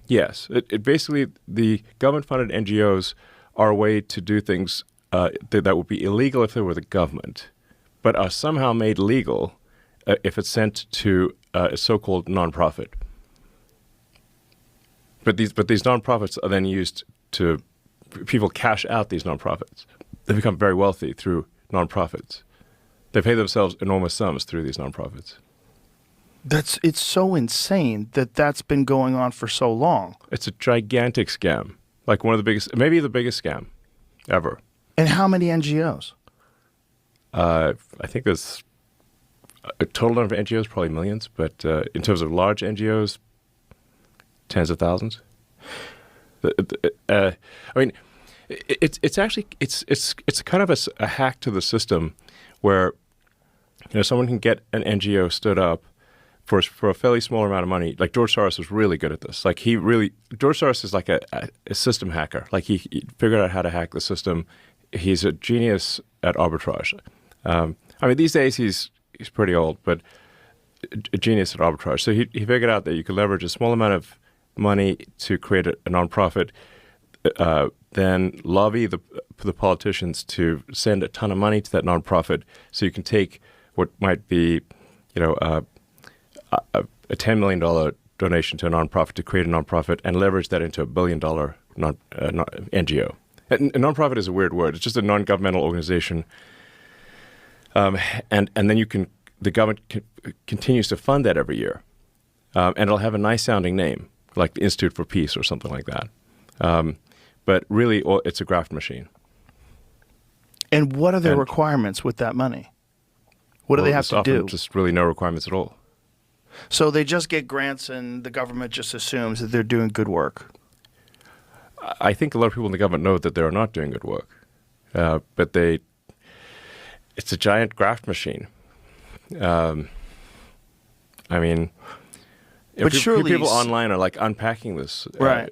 Yes. It basically, the government-funded NGOs are a way to do things that would be illegal if they were the government, but are somehow made legal if it's sent to a so-called nonprofit. But these nonprofits are then used to, people cash out these nonprofits. They become very wealthy through nonprofits. They pay themselves enormous sums through these nonprofits. It's so insane that that's been going on for so long. It's a gigantic scam, like one of the biggest, maybe the biggest scam ever. And how many NGOs? I think there's a total number of NGOs, probably millions, but in terms of large NGOs, tens of thousands. I mean, it's actually it's kind of a hack to the system, where someone can get an NGO stood up for a fairly small amount of money. Like George Soros was really good at this. Like George Soros is like a system hacker. Like he figured out how to hack the system. He's a genius at arbitrage. I mean, these days he's pretty old, but a genius at arbitrage. So he figured out that you could leverage a small amount of money to create a nonprofit, then lobby the politicians to send a ton of money to that nonprofit, so you can take what might be, a $10 million donation to a nonprofit to create a nonprofit and leverage that into $1 billion NGO. And a nonprofit is a weird word. It's just a non-governmental organization. And then the government continues to fund that every year. And it'll have a nice sounding name, like the Institute for Peace or something like that. But really, it's a graft machine. And what are the requirements with that money? What do they have to do? Just really no requirements at all. So they just get grants and the government just assumes that they're doing good work. I think a lot of people in the government know that they're not doing good work. But it's a giant graft machine. I mean, but surely people online are like unpacking this. Right.